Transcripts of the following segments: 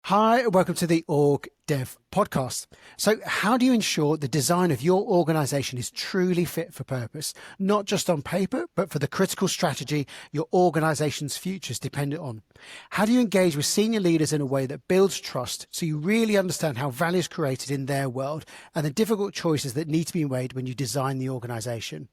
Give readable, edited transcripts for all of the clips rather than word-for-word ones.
Hi, and welcome to the OrgDev podcast. So how do you ensure the design of your organization is truly fit for purpose, not just on paper, but for the critical strategy your organization's future is dependent on? How do you engage with senior leaders in a way that builds trust so you really understand how value is created in their world and the difficult choices that need to be made when you design the organization?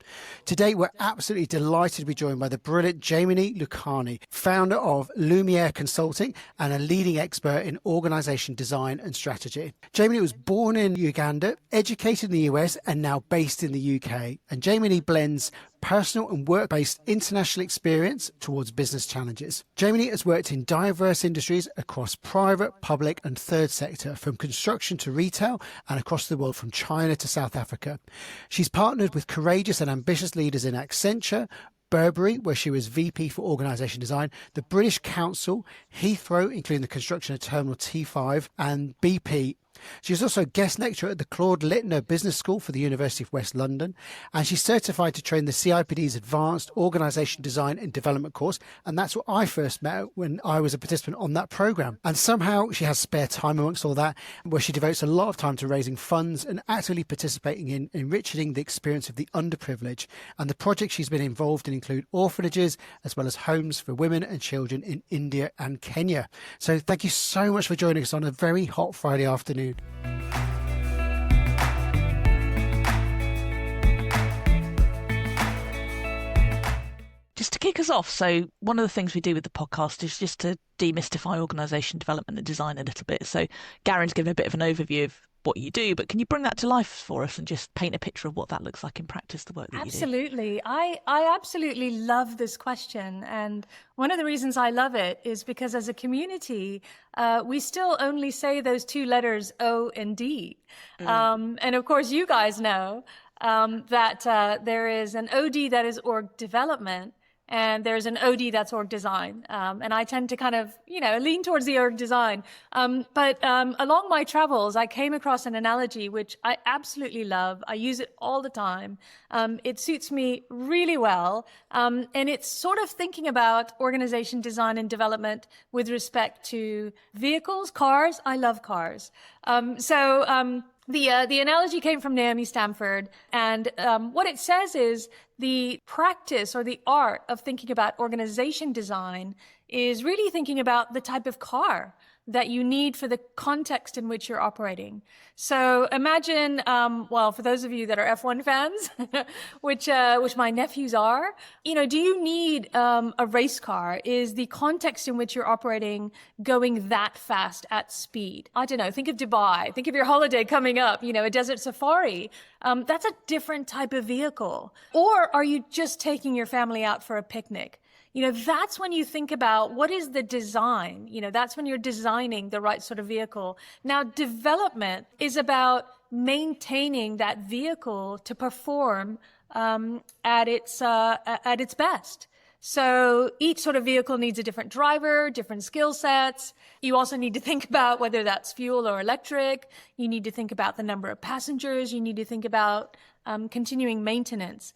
Today, we're absolutely delighted to be joined by the brilliant Jaimini Lakhani, founder of Lumiere Consulting and a leading expert in organization design and strategy. Jaimini was born in Uganda, educated in the US, and now based in the UK. And Jaimini blends personal and work-based international experience towards business challenges. Jaimini has worked in diverse industries across private, public, and third sector, from construction to retail, and across the world from China to South Africa. She's partnered with courageous and ambitious leaders in Accenture, Burberry, where she was VP for Organisation Design, the British Council, Heathrow, including the construction of Terminal T5, and BP. She's also a guest lecturer at the Claude Littner Business School for the University of West London, and she's certified to train the CIPD's Advanced Organisation Design and Development course, and that's what I first met when I was a participant on that programme. And somehow she has spare time amongst all that, where she devotes a lot of time to raising funds and actively participating in enriching the experience of the underprivileged. And the projects she's been involved in include orphanages, as well as homes for women and children in India and Kenya. So thank you so much for joining us on a very hot Friday afternoon. Just to kick us off, so one of the things we do with the podcast is just to demystify organisation development and design a little bit. So Garen's given a bit of an overview of what you do, but can you bring that to life for us and just paint a picture of what that looks like in practice, the work that you do? Absolutely. I absolutely love this question. And one of the reasons I love it is because as a community, we still only say those two letters, O and D. And of course, you guys know that there is an OD that is org development, and there's an OD that's org design. And I tend to kind of, lean towards the org design. But along my travels, I came across an analogy which I absolutely love. I use it all the time. It suits me really well. And it's sort of thinking about organization design and development with respect to vehicles, cars. I love cars. The analogy came from Naomi Stamford, and what it says is the practice or the art of thinking about organization design is really thinking about the type of car that you need for the context in which you're operating. So imagine, for those of you that are F1 fans, which my nephews are, do you need a race car? Is the context in which you're operating going that fast at speed? I don't know. Think of Dubai. Think of your holiday coming up, a desert safari. That's a different type of vehicle. Or are you just taking your family out for a picnic? That's when you think about what is the design. That's when you're designing the right sort of vehicle. Now, development is about maintaining that vehicle to perform at its best. So each sort of vehicle needs a different driver, different skill sets. You also need to think about whether that's fuel or electric. You need to think about the number of passengers. You need to think about continuing maintenance.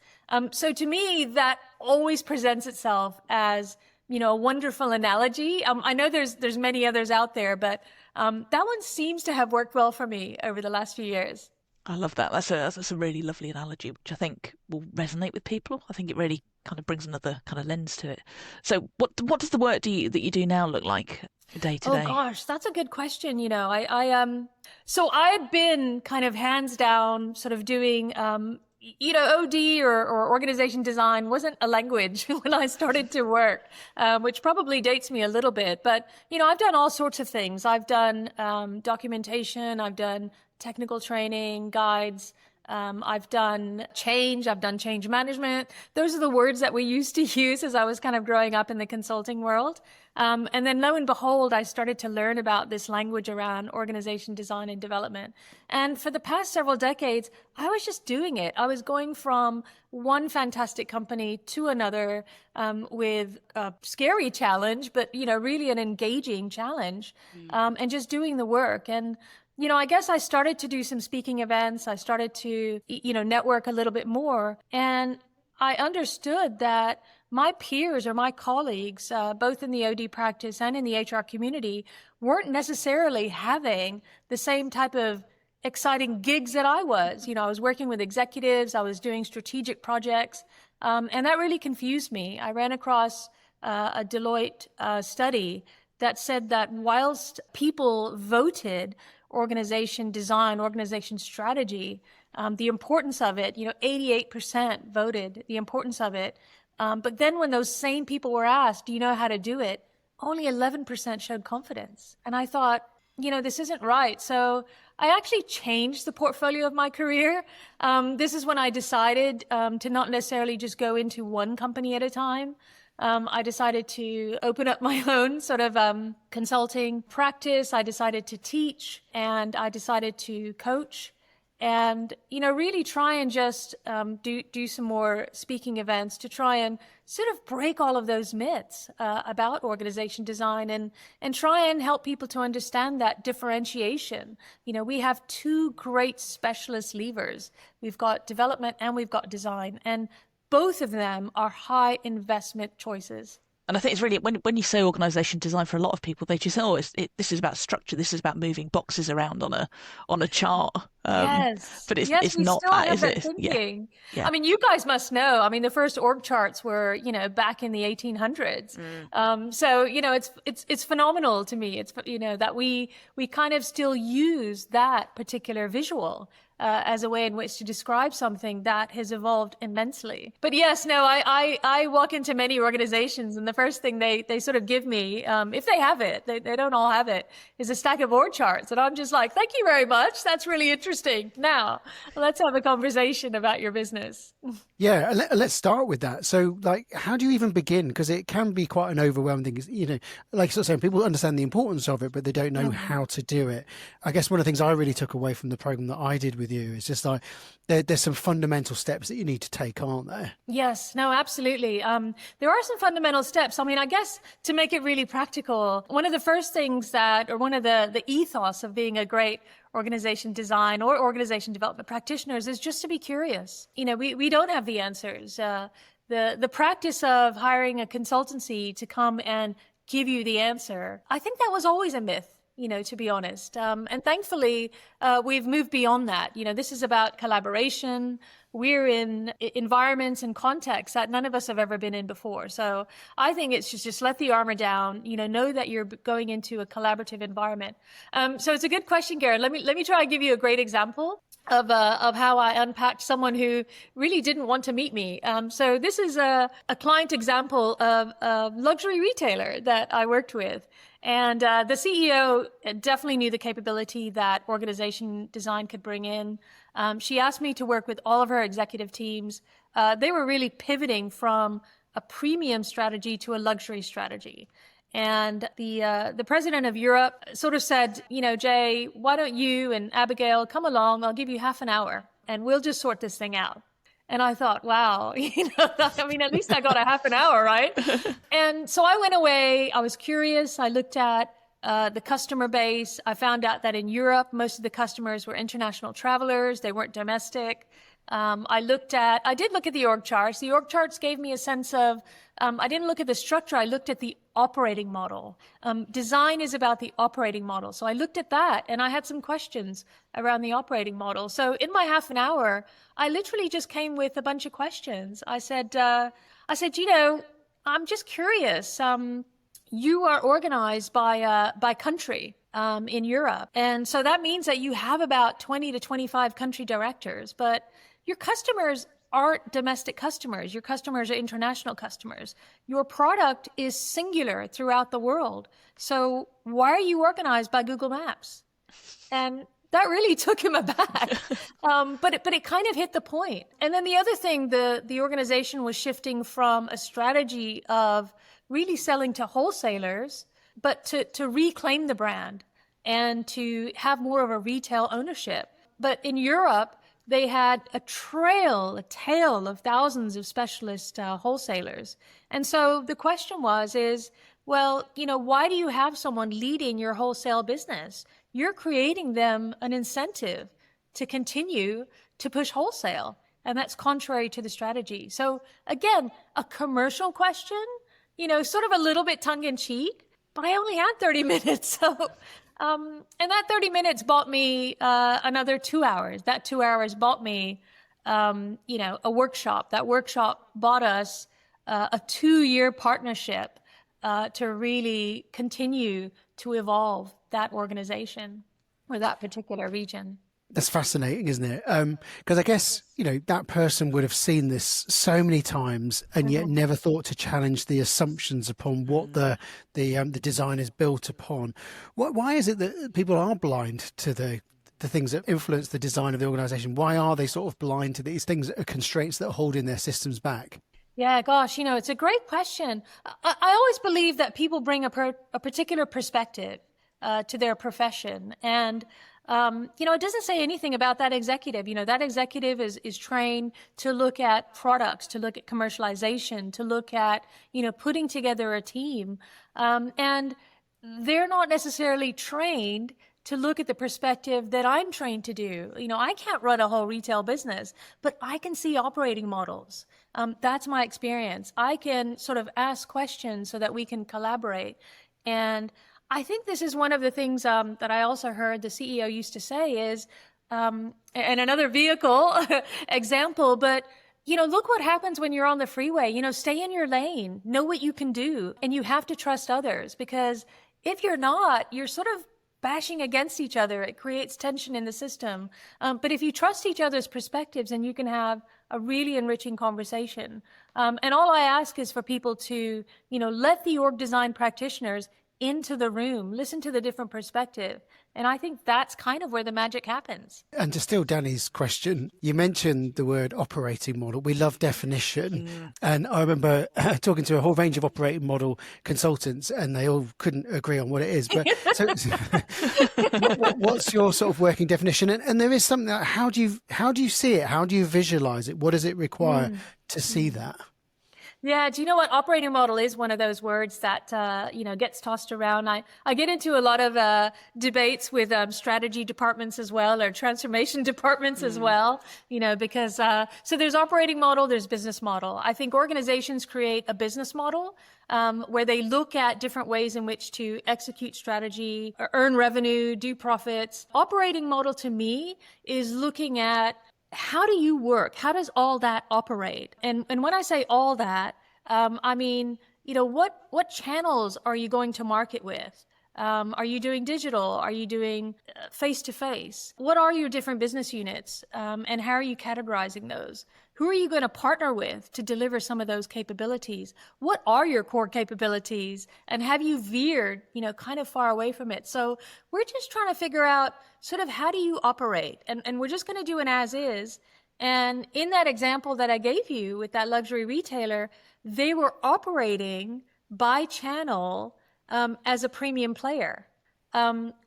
So to me, that always presents itself as, a wonderful analogy. I know there's many others out there, but that one seems to have worked well for me over the last few years. I love that. That's a really lovely analogy, which I think will resonate with people. I think it really kind of brings another kind of lens to it. So what does the work that you do now look like day to day? Oh gosh, that's a good question. So I've been kind of hands down sort of doing, OD or organization design wasn't a language when I started to work, which probably dates me a little bit. But, I've done all sorts of things. I've done documentation. I've done technical training, guides. I've done change management. Those are the words that we used to use as I was kind of growing up in the consulting world. And then lo and behold, I started to learn about this language around organization design and development. And for the past several decades, I was just doing it. I was going from one fantastic company to another, with a scary challenge, but, really an engaging challenge, and just doing the work. And I guess I started to do some speaking events. I started to, network a little bit more. And I understood that my peers or my colleagues, both in the OD practice and in the HR community, weren't necessarily having the same type of exciting gigs that I was. I was working with executives, I was doing strategic projects, and that really confused me. I ran across a Deloitte study that said that whilst people voted organization design, organization strategy, the importance of it, 88% voted the importance of it. But then when those same people were asked, do you know how to do it? Only 11% showed confidence. And I thought, this isn't right. So I actually changed the portfolio of my career. This is when I decided to not necessarily just go into one company at a time. I decided to open up my own sort of consulting practice. I decided to teach, and I decided to coach, and really try and just do some more speaking events to try and sort of break all of those myths about organization design, and try and help people to understand that differentiation. We have two great specialist levers. We've got development and we've got design, and both of them are high investment choices. And I think it's really, when you say organisation design, for a lot of people, they just say, this is about structure, this is about moving boxes around on a chart. Yes. But it's not that, is it? Thinking. Yeah. I mean, you guys must know. I mean, the first org charts were, back in the 1800s. So, it's phenomenal to me. It's, that we kind of still use that particular visual as a way in which to describe something that has evolved immensely. But yes, no, I walk into many organizations, and the first thing they sort of give me, if they have it, they don't all have it, is a stack of org charts. And I'm just like, thank you very much. That's really interesting. Now, let's have a conversation about your business. Yeah, let's start with that. So, how do you even begin? Because it can be quite an overwhelming thing. Like sort of saying, people understand the importance of it, but they don't know how to do it. I guess one of the things I really took away from the program that I did with you is just there's some fundamental steps that you need to take, aren't there? Yes, no, absolutely. There are some fundamental steps. I mean, I guess to make it really practical, one of the first things one of the ethos of being a great organization design or organization development practitioners is just to be curious. We don't have the answers. The practice of hiring a consultancy to come and give you the answer, I think that was always a myth. To be honest. And thankfully, we've moved beyond that. This is about collaboration. We're in environments and contexts that none of us have ever been in before. So I think it's just let the armor down, know that you're going into a collaborative environment. So it's a good question, Garen. Let me try and give you a great example of how I unpacked someone who really didn't want to meet me. So this is a client example of a luxury retailer that I worked with. And the CEO definitely knew the capability that organization design could bring in. She asked me to work with all of her executive teams. They were really pivoting from a premium strategy to a luxury strategy. And the president of Europe sort of said, Jay, why don't you and Abigail come along? I'll give you half an hour and we'll just sort this thing out. And I thought, wow, at least I got a half an hour, right? And so I went away. I was curious. I looked at the customer base. I found out that in Europe, most of the customers were international travelers. They weren't domestic. I did look at the org charts. The org charts gave me a sense of, I didn't look at the structure. I looked at the operating model. Design is about the operating model. So I looked at that and I had some questions around the operating model. So in my half an hour, I literally just came with a bunch of questions. I said, I'm just curious. You are organized by country. In Europe. And so that means that you have about 20 to 25 country directors, but your customers aren't domestic customers. Your customers are international customers. Your product is singular throughout the world. So why are you organized by Google Maps? And that really took him aback. But it kind of hit the point. And then the other thing, the organization was shifting from a strategy of really selling to wholesalers, but to reclaim the brand and to have more of a retail ownership. But in Europe, they had a tail of thousands of specialist wholesalers. And so the question is, why do you have someone leading your wholesale business? You're creating them an incentive to continue to push wholesale. And that's contrary to the strategy. So again, a commercial question, sort of a little bit tongue in cheek, but I only had 30 minutes. So, and that 30 minutes bought me another 2 hours. That 2 hours bought me, a workshop. That workshop bought us a 2-year partnership to really continue to evolve that organization or that particular region. That's fascinating, isn't it? Because I guess, that person would have seen this so many times and yet never thought to challenge the assumptions upon what the design is built upon. Why is it that people are blind to the things that influence the design of the organization? Why are they sort of blind to these things that are constraints that are holding their systems back? Yeah, gosh, it's a great question. I always believe that people bring a particular perspective to their profession. And it doesn't say anything about that executive. That executive is trained to look at products, to look at commercialization, to look at, putting together a team. And they're not necessarily trained to look at the perspective that I'm trained to do. I can't run a whole retail business, but I can see operating models. That's my experience. I can sort of ask questions so that we can collaborate. And I think this is one of the things that I also heard the CEO used to say is, and another vehicle example, but, look what happens when you're on the freeway. Stay in your lane, know what you can do, and you have to trust others, because if you're not, you're sort of bashing against each other. It creates tension in the system. But if you trust each other's perspectives, then you can have a really enriching conversation. And all I ask is for people to, let the org design practitioners into the room, listen to the different perspective. And I think that's kind of where the magic happens. And to steal Danny's question, you mentioned the word operating model. We love definition. Yeah. And I remember talking to a whole range of operating model consultants, and they all couldn't agree on what it is. But so what's your sort of working definition? And there is something, how do you see it? How do you visualize it? What does it require to see that? Yeah, do you know what? Operating model is one of those words that, gets tossed around. I get into a lot of debates with strategy departments as well, or transformation departments as well, because so there's operating model, there's business model. I think organizations create a business model where they look at different ways in which to execute strategy, earn revenue, do profits. Operating model to me is looking at how do you work? How does all that operate? And when I say all that, I mean, what channels are you going to market with? Are you doing digital? Are you doing face-to-face? What are your different business units? And how are you categorizing those? Who are you going to partner with to deliver some of those capabilities? What are your core capabilities? And have you veered, kind of far away from it? So we're just trying to figure out sort of how do you operate? And we're just going to do an as is. And in that example that I gave you with that luxury retailer, they were operating by channel as a premium player.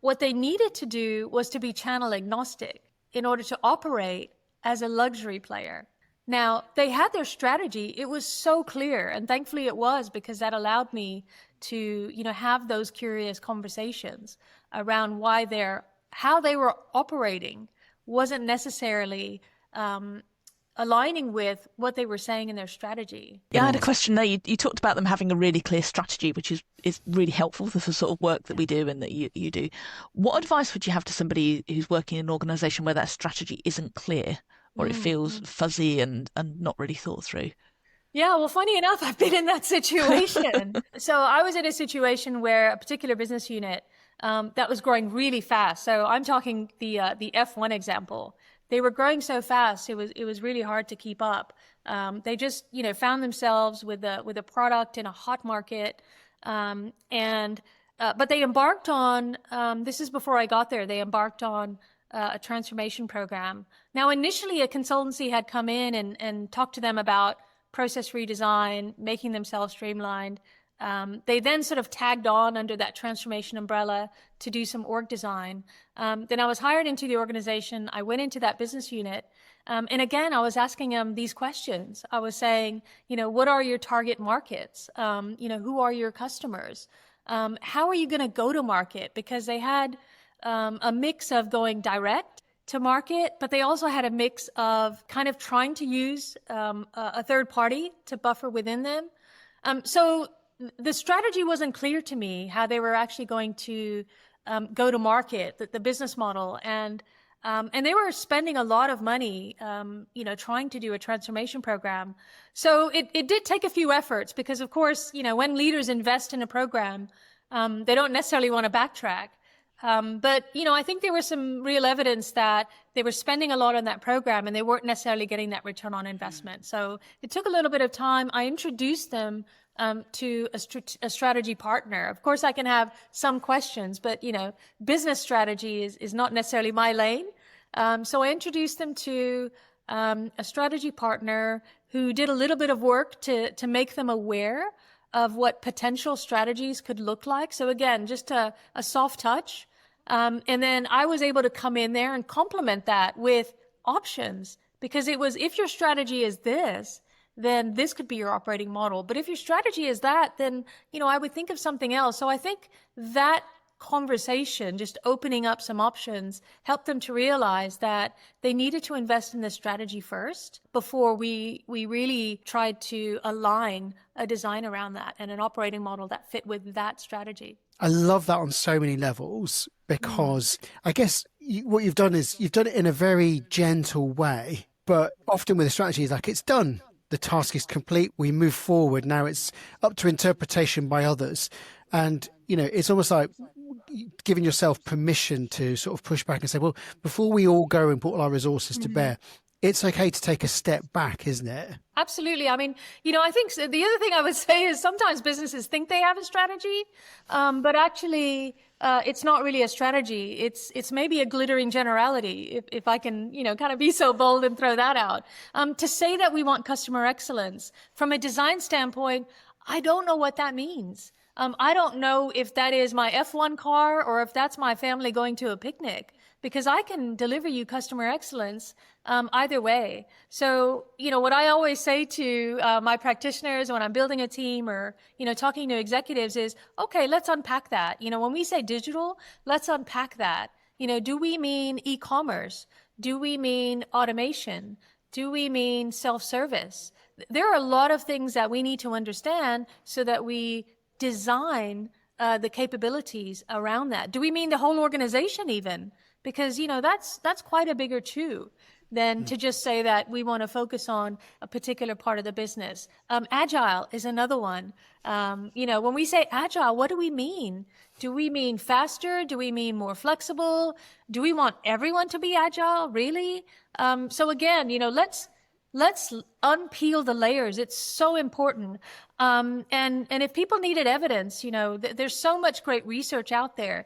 What they needed to do was to be channel agnostic in order to operate as a luxury player. Now, they had their strategy. It was so clear, and thankfully it was, because that allowed me to, have those curious conversations around how they were operating wasn't necessarily aligning with what they were saying in their strategy. Yeah, I had a question there. You talked about them having a really clear strategy, which is really helpful for the sort of work that we do and that you do. What advice would you have to somebody who's working in an organisation where that strategy isn't clear, or it feels fuzzy and not really thought through? Yeah, well, funny enough, I've been in that situation. So I was in a situation where a particular business unit that was growing really fast. So I'm talking the F1 example. They were growing so fast, it was really hard to keep up. They just, found themselves with a product in a hot market, but they embarked on. This is before I got there. They embarked on a transformation program. Now, initially, a consultancy had come in and talked to them about process redesign, making themselves streamlined. They then sort of tagged on under that transformation umbrella to do some org design. Then I was hired into the organization. I went into that business unit. And again, I was asking them these questions. I was saying, what are your target markets? Who are your customers? How are you going to go to market? Because they had a mix of going direct to market, but they also had a mix of kind of trying to use a third party to buffer within them. So the strategy wasn't clear to me, how they were actually going to go to market, the business model. And they were spending a lot of money, trying to do a transformation program. So it did take a few efforts because, of course, when leaders invest in a program, they don't necessarily want to backtrack. But I think there was some real evidence that they were spending a lot on that program and they weren't necessarily getting that return on investment. So it took a little bit of time. I introduced them to a strategy partner. Of course, I can have some questions, but, business strategy is not necessarily my lane. So I introduced them to a strategy partner who did a little bit of work to make them aware of what potential strategies could look like. So again, just a soft touch. And then I was able to come in there and complement that with options, because it was, if your strategy is this, then this could be your operating model. But if your strategy is that, then, I would think of something else. So I think that conversation, just opening up some options, helped them to realize that they needed to invest in the strategy first before we really tried to align a design around that and an operating model that fit with that strategy. I love that on so many levels, because I guess what you've done is you've done it in a very gentle way, but often with a strategy, it's like, it's done. The task is complete. We move forward. Now it's up to interpretation by others. And, it's almost like giving yourself permission to sort of push back and say, well, before we all go and put all our resources to bear, it's okay to take a step back, isn't it? Absolutely. I mean, I think the other thing I would say is sometimes businesses think they have a strategy, but actually it's not really a strategy. It's maybe a glittering generality, if I can, kind of be so bold and throw that out. To say that we want customer excellence from a design standpoint, I don't know what that means. I don't know if that is my F1 car or if that's my family going to a picnic, because I can deliver you customer excellence either way. So, what I always say to my practitioners when I'm building a team or, talking to executives is, okay, let's unpack that. When we say digital, let's unpack that. Do we mean e-commerce? Do we mean automation? Do we mean self-service? There are a lot of things that we need to understand so that we design the capabilities around that. Do we mean the whole organization even? Because, that's quite a bigger too than to just say that we want to focus on a particular part of the business. Agile is another one. When we say agile, what do we mean? Do we mean faster? Do we mean more flexible? Do we want everyone to be agile? Really? So again, let's unpeel the layers. It's so important. And if people needed evidence, there's so much great research out there.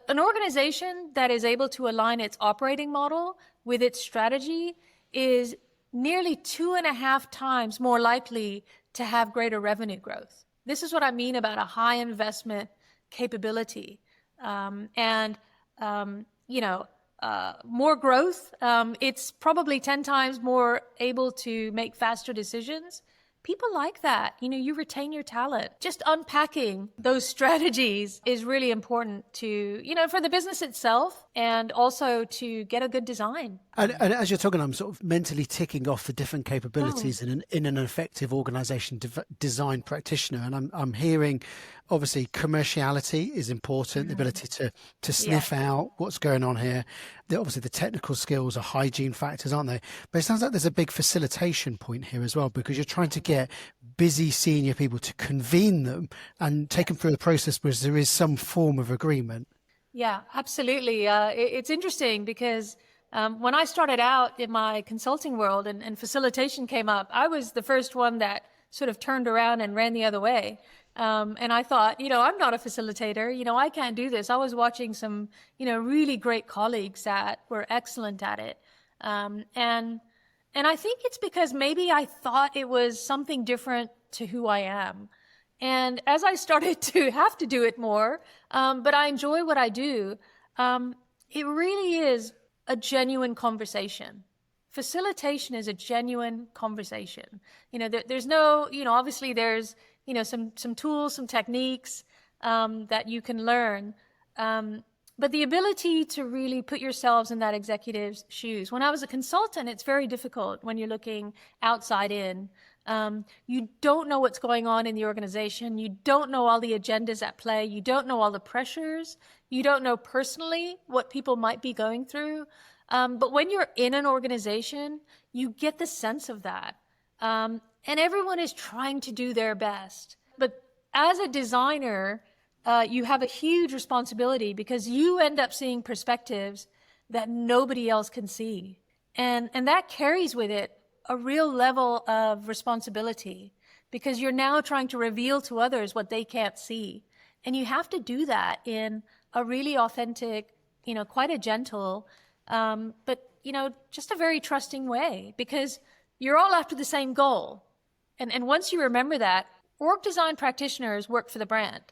An organization that is able to align its operating model with its strategy is nearly 2.5 times more likely to have greater revenue growth. This is what I mean about a high investment capability. More growth, it's probably 10 times more able to make faster decisions. People like that. You retain your talent. Just unpacking those strategies is really important to, for the business itself and also to get a good design. And as you're talking, I'm sort of mentally ticking off the different capabilities in an effective organization design practitioner. And I'm hearing, obviously, commerciality is important, the ability to sniff out what's going on here. Obviously, the technical skills are hygiene factors, aren't they? But it sounds like there's a big facilitation point here as well, because you're trying to get busy senior people to convene them and take them through the process where there is some form of agreement. Yeah, absolutely. It's interesting because when I started out in my consulting world and facilitation came up, I was the first one that sort of turned around and ran the other way. And I thought, I'm not a facilitator. I can't do this. I was watching some, really great colleagues that were excellent at it. And I think it's because maybe I thought it was something different to who I am. And as I started to have to do it more, but I enjoy what I do, it really is a genuine conversation. Facilitation is a genuine conversation. There's no, obviously there's, some tools, some techniques that you can learn. But the ability to really put yourselves in that executive's shoes. When I was a consultant, it's very difficult when you're looking outside in. You don't know what's going on in the organization. You don't know all the agendas at play. You don't know all the pressures. You don't know personally what people might be going through. But when you're in an organization, you get the sense of that. And everyone is trying to do their best. But as a designer, you have a huge responsibility because you end up seeing perspectives that nobody else can see. And that carries with it a real level of responsibility because you're now trying to reveal to others what they can't see. And you have to do that in a really authentic, quite a gentle, but, just a very trusting way because you're all after the same goal. And once you remember that, org design practitioners work for the brand.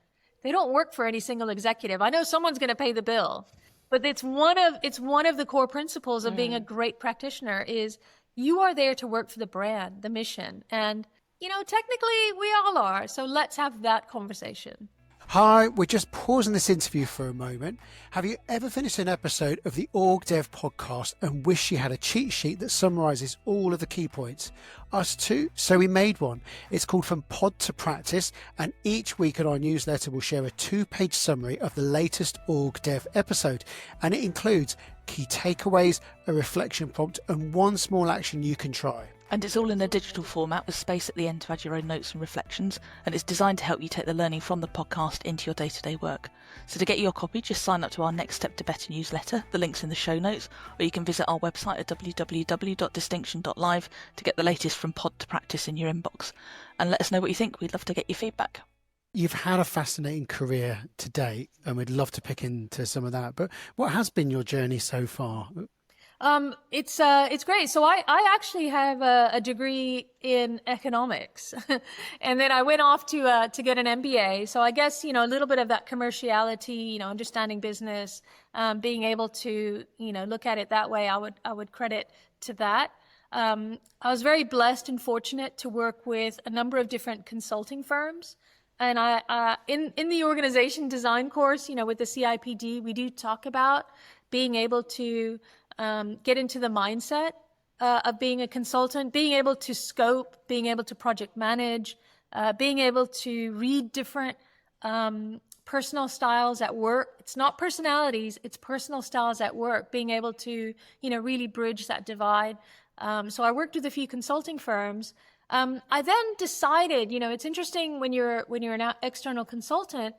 They don't work for any single executive. I know someone's going to pay the bill, but it's one of the core principles of being a great practitioner is you are there to work for the brand, the mission. And, technically we all are. So let's have that conversation. Hi, we're just pausing this interview for a moment. Have you ever finished an episode of the OrgDev podcast and wish you had a cheat sheet that summarises all of the key points? Us too, so we made one. It's called From Pod to Practice, and each week in our newsletter we'll share a 2-page summary of the latest OrgDev episode, and it includes key takeaways, a reflection prompt, and one small action you can try. And it's all in a digital format with space at the end to add your own notes and reflections, and it's designed to help you take the learning from the podcast into your day-to-day work. So to get your copy, just sign up to our Next Step to Better newsletter. The link's in the show notes, or you can visit our website at www.distinction.live to get the latest From Pod to Practice in your inbox. And let us know what you think. We'd love to get your feedback. You've had a fascinating career to date, and we'd love to pick into some of that. But what has been your journey so far? It's great. So I actually have a degree in economics and then I went off to get an MBA. So I guess, a little bit of that commerciality, understanding business, being able to, look at it that way, I would credit to that. I was very blessed and fortunate to work with a number of different consulting firms. And in the organization design course, with the CIPD, we do talk about being able to get into the mindset of being a consultant, being able to scope, being able to project manage, being able to read different personal styles at work. It's not personalities, it's personal styles at work, being able to, really bridge that divide. So I worked with a few consulting firms. I then decided, it's interesting when you're an external consultant,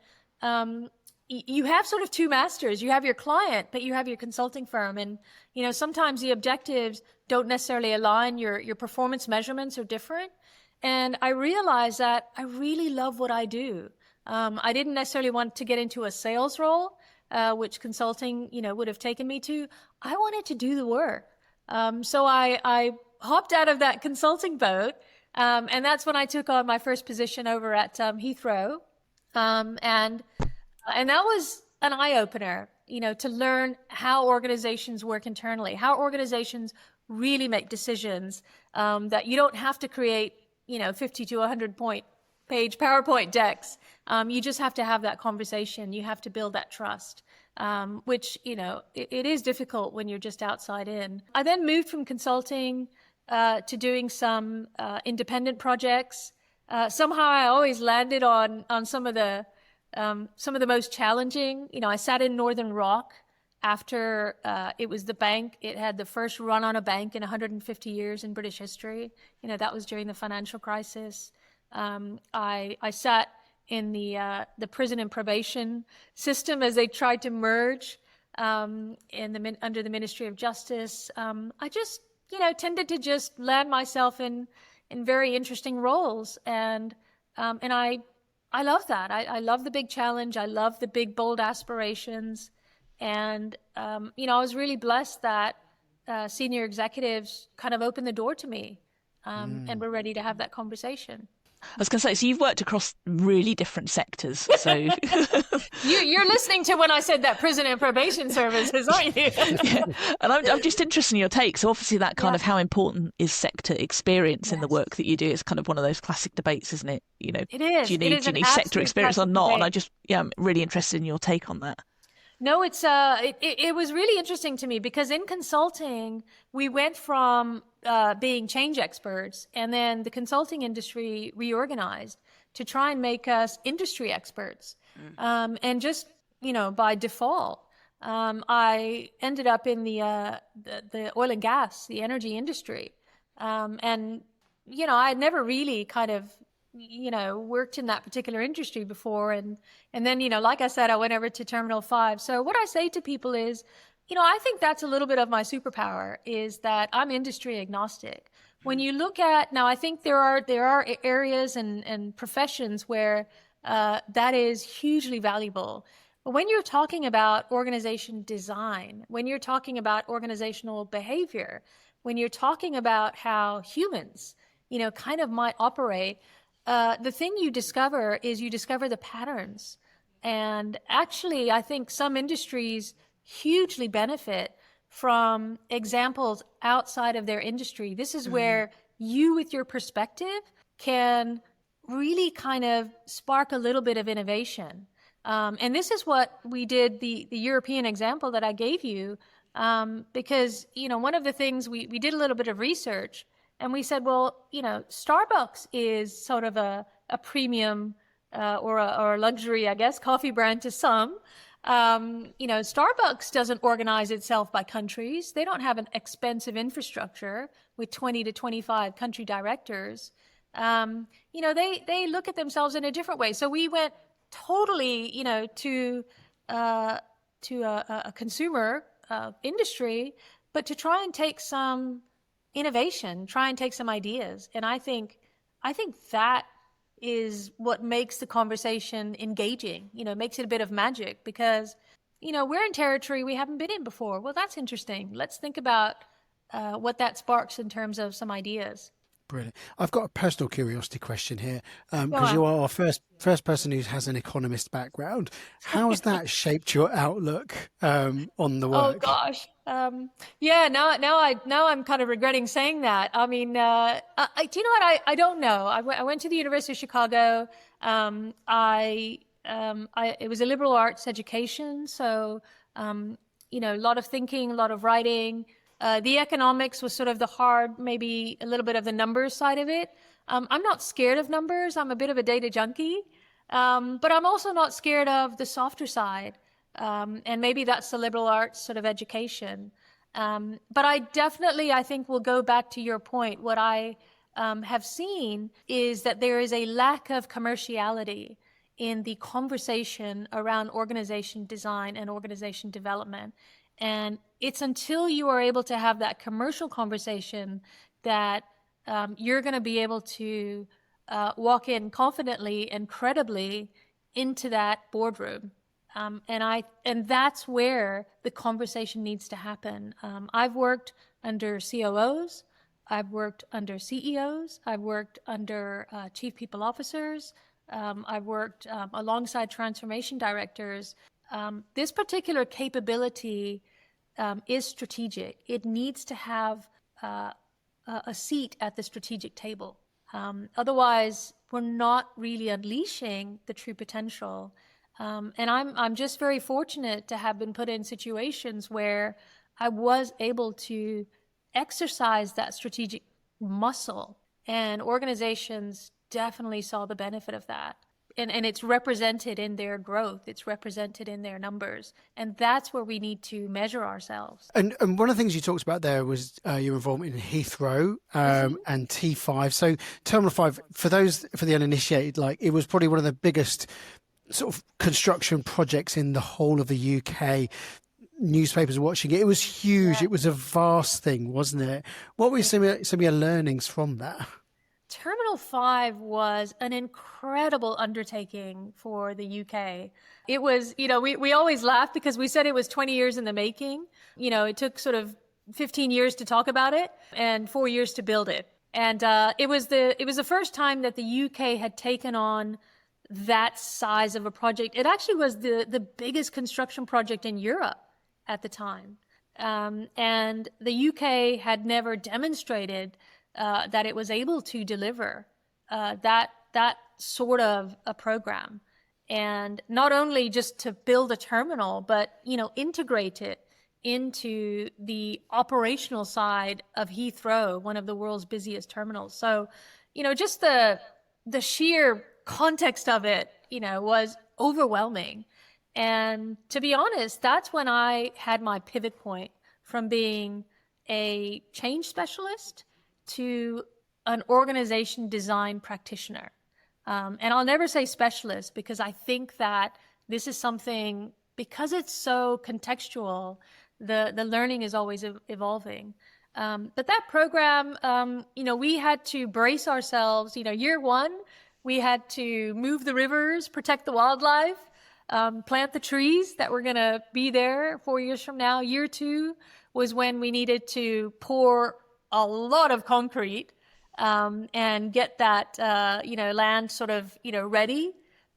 you have sort of two masters. You have your client, but you have your consulting firm. And, sometimes the objectives don't necessarily align. Your performance measurements are different. And I realized that I really love what I do. I didn't necessarily want to get into a sales role, which consulting, would have taken me to. I wanted to do the work. So I hopped out of that consulting boat. And that's when I took on my first position over at Heathrow. And that was an eye-opener, to learn how organizations work internally, how organizations really make decisions, that you don't have to create, 50 to 100-page PowerPoint decks. You just have to have that conversation. You have to build that trust, which, it is difficult when you're just outside in. I then moved from consulting to doing some independent projects. Somehow I always landed on some of the most challenging. I sat in Northern Rock after it was the bank. It had the first run on a bank in 150 years in British history. That was during the financial crisis. I sat in the prison and probation system as they tried to merge under the Ministry of Justice. I just tended to just land myself in very interesting roles, and I love that. I love the big challenge. I love the big, bold aspirations. And, I was really blessed that senior executives kind of opened the door to me and were ready to have that conversation. I was going to say, so you've worked across really different sectors. So you're listening to when I said that prison and probation services, aren't you? Yeah. And I'm just interested in your take. So obviously that kind of how important is sector experience in the work that you do? It's kind of one of those classic debates, isn't it? It is. Do you need sector experience or not? Debate. And I'm really interested in your take on that. No, it was really interesting to me because in consulting, we went from being change experts, and then the consulting industry reorganized to try and make us industry experts. And just, by default, I ended up in the oil and gas, the energy industry. And, I had never really kind of, worked in that particular industry before. And then, like I said, I went over to Terminal 5. So what I say to people is, I think that's a little bit of my superpower, is that I'm industry agnostic. When you look at, now I think there are areas and professions where that is hugely valuable. But when you're talking about organization design, when you're talking about organizational behavior, when you're talking about how humans, kind of might operate, the thing you discover is you discover the patterns. And actually, I think some industries hugely benefit from examples outside of their industry. This is where you, with your perspective, can really kind of spark a little bit of innovation. And this is what we did, the European example that I gave you, because, one of the things we did a little bit of research, and we said, well, Starbucks is sort of a premium or a luxury, I guess, coffee brand to some. Starbucks doesn't organize itself by countries. They don't have an expensive infrastructure with 20 to 25 country directors. They look at themselves in a different way. So we went totally, to a consumer industry, but to try and take some innovation, try and take some ideas. And I think that is what makes the conversation engaging, makes it a bit of magic, because, we're in territory we haven't been in before. Well, that's interesting. Let's think about what that sparks in terms of some ideas. Brilliant. I've got a personal curiosity question here, because you are our first person who has an economist background. How has that shaped your outlook on the work? Oh gosh, yeah. Now I'm kind of regretting saying that. I mean, do you know what? I don't know. I went to the University of Chicago. It was a liberal arts education, so a lot of thinking, a lot of writing. The economics was sort of the hard, maybe a little bit of the numbers side of it. I'm not scared of numbers. I'm a bit of a data junkie. But I'm also not scared of the softer side. And maybe that's the liberal arts sort of education. But I think we'll go back to your point. What I have seen is that there is a lack of commerciality in the conversation around organization design and organization development. And it's until you are able to have that commercial conversation that you're going to be able to walk in confidently and credibly into that boardroom. And that's where the conversation needs to happen. I've worked under COOs. I've worked under CEOs. I've worked under chief people officers. I've worked alongside transformation directors. This particular capability is strategic. It needs to have a seat at the strategic table. Otherwise, we're not really unleashing the true potential. And I'm just very fortunate to have been put in situations where I was able to exercise that strategic muscle, and organizations definitely saw the benefit of that. And it's represented in their growth. It's represented in their numbers. And that's where we need to measure ourselves. And one of the things you talked about there was your involvement in Heathrow and T5. So Terminal 5, for the uninitiated, it was probably one of the biggest sort of construction projects in the whole of the UK. Newspapers watching it. It was huge. Yeah. It was a vast thing, wasn't it? What were some of your learnings from that? Terminal 5 was an incredible undertaking for the UK. It was, we always laugh because we said it was 20 years in the making. It took sort of 15 years to talk about it and 4 years to build it. And it was the first time that the UK had taken on that size of a project. It actually was the biggest construction project in Europe at the time. And the UK had never demonstrated that it was able to deliver that sort of a program. And not only just to build a terminal, but, integrate it into the operational side of Heathrow, one of the world's busiest terminals. So, just the sheer context of it, was overwhelming. And to be honest, that's when I had my pivot point from being a change specialist to an organization design practitioner. And I'll never say specialist, because I think that this is something, because it's so contextual, the learning is always evolving. But that program, we had to brace ourselves. Year one, we had to move the rivers, protect the wildlife, plant the trees that were going to be there 4 years from now. Year two was when we needed to pour a lot of concrete and get that, land sort of, ready.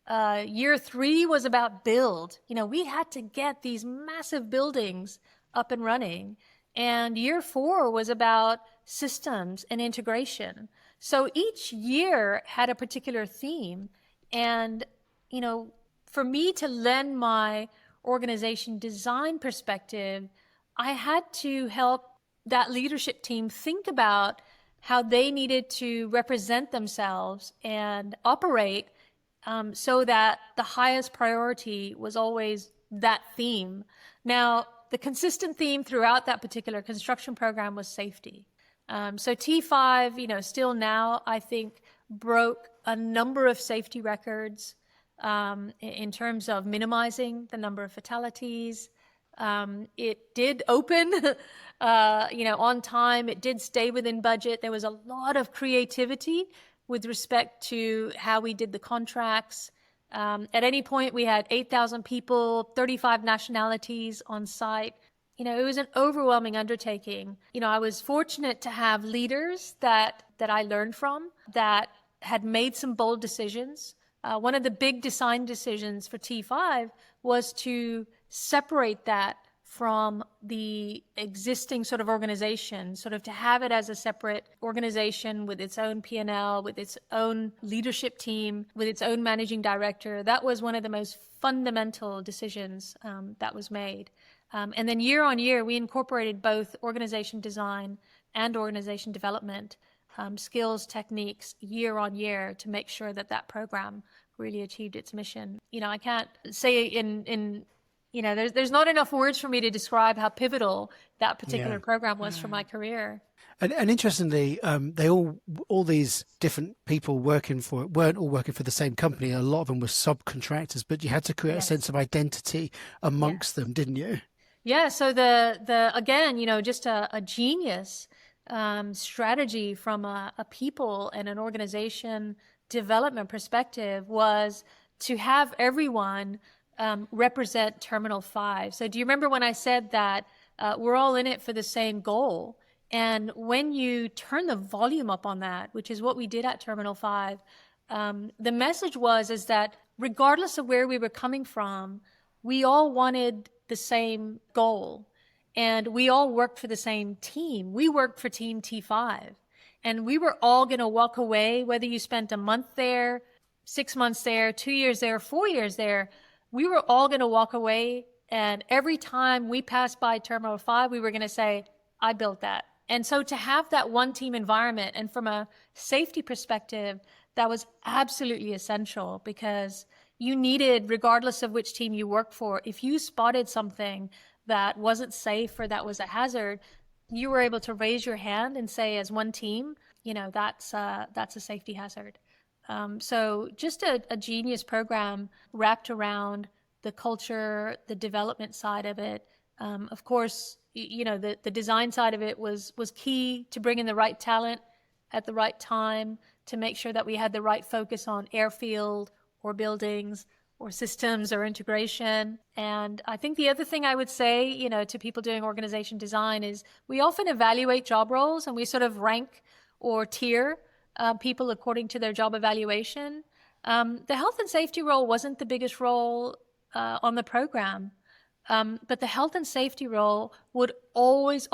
Year three was about build. We had to get these massive buildings up and running. And year four was about systems and integration. So each year had a particular theme. And, for me to lend my organization design perspective, I had to help that leadership team think about how they needed to represent themselves and operate so that the highest priority was always that theme. Now, the consistent theme throughout that particular construction program was safety. So T5, still now, I think, broke a number of safety records in terms of minimizing the number of fatalities. It did open, on time. It did stay within budget. There was a lot of creativity with respect to how we did the contracts. At any point, we had 8,000 people, 35 nationalities on site. It was an overwhelming undertaking. I was fortunate to have leaders that I learned from that had made some bold decisions. One of the big design decisions for T5 was to separate that from the existing sort of organization, sort of to have it as a separate organization with its own P&L, with its own leadership team, with its own managing director. That was one of the most fundamental decisions that was made. And then year on year, we incorporated both organization design and organization development skills, techniques, year on year to make sure that that program really achieved its mission. I can't say there's not enough words for me to describe how pivotal that particular program was for my career. And interestingly, they all these different people working for it weren't all working for the same company. A lot of them were subcontractors, but you had to create a sense of identity amongst them, didn't you? Yeah. So the again, just a genius strategy from a people and an organization development perspective was to have everyone represent Terminal 5. So do you remember when I said that we're all in it for the same goal? And when you turn the volume up on that, which is what we did at Terminal 5, the message is that regardless of where we were coming from, we all wanted the same goal. And we all worked for the same team. We worked for Team T5. And we were all going to walk away, whether you spent a month there, 6 months there, 2 years there, 4 years there, we were all going to walk away. And every time we passed by Terminal 5, we were going to say, I built that. And so to have that one team environment, and from a safety perspective, that was absolutely essential, because you needed, regardless of which team you worked for, if you spotted something that wasn't safe or that was a hazard, you were able to raise your hand and say, as one team, that's a safety hazard. So just a genius program wrapped around the culture, the development side of it. Of course, the design side of it was key to bring in the right talent at the right time, to make sure that we had the right focus on airfield or buildings or systems or integration. And I think the other thing I would say, to people doing organization design is we often evaluate job roles and we sort of rank or tier people according to their job evaluation. The health and safety role wasn't the biggest role on the program, but the health and safety role would always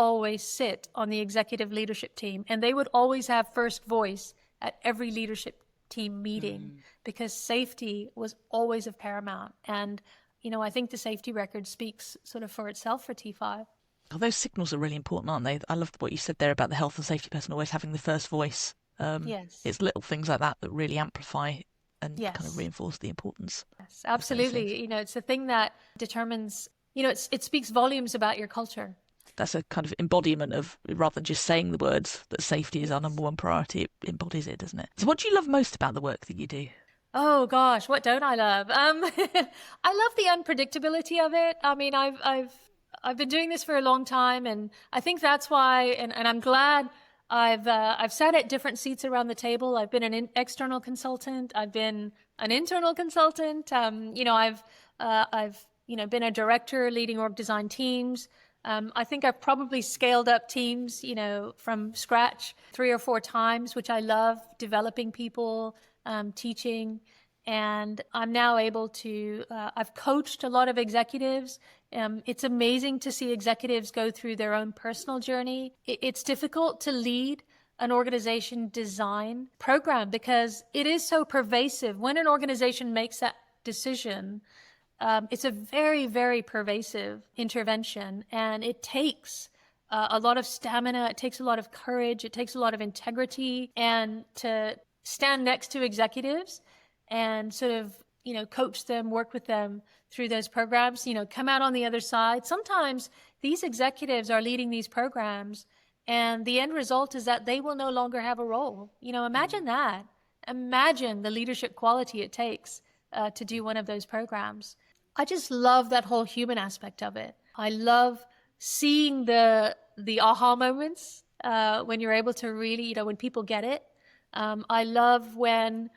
sit on the executive leadership team, and they would always have first voice at every leadership team meeting because safety was always of paramount. And, I think the safety record speaks sort of for itself for T5. Oh, those signals are really important, aren't they? I love what you said there about the health and safety person always having the first voice. Yes. It's little things like that really amplify and Yes. kind of reinforce the importance. Yes, absolutely. It's the thing that determines, it speaks volumes about your culture. That's a kind of embodiment of, rather than just saying the words, that safety is our number one priority, it embodies it, doesn't it? So what do you love most about the work that you do? Oh gosh, what don't I love? I love the unpredictability of it. I mean, I've been doing this for a long time, and I think that's why, and I'm glad I've sat at different seats around the table. I've been an external consultant. I've been an internal consultant. I've been a director leading org design teams. I think I've probably scaled up teams, from scratch 3 or 4 times, which I love, developing people, teaching. And I'm now able to, I've coached a lot of executives. It's amazing to see executives go through their own personal journey. It's difficult to lead an organization design program because it is so pervasive. When an organization makes that decision, it's a very, very pervasive intervention, and it takes a lot of stamina. It takes a lot of courage. It takes a lot of integrity, and to stand next to executives and sort of, coach them, work with them through those programs, come out on the other side. Sometimes these executives are leading these programs and the end result is that they will no longer have a role. Imagine that. Imagine the leadership quality it takes to do one of those programs. I just love that whole human aspect of it. I love seeing the aha moments when you're able to really, when people get it. I love when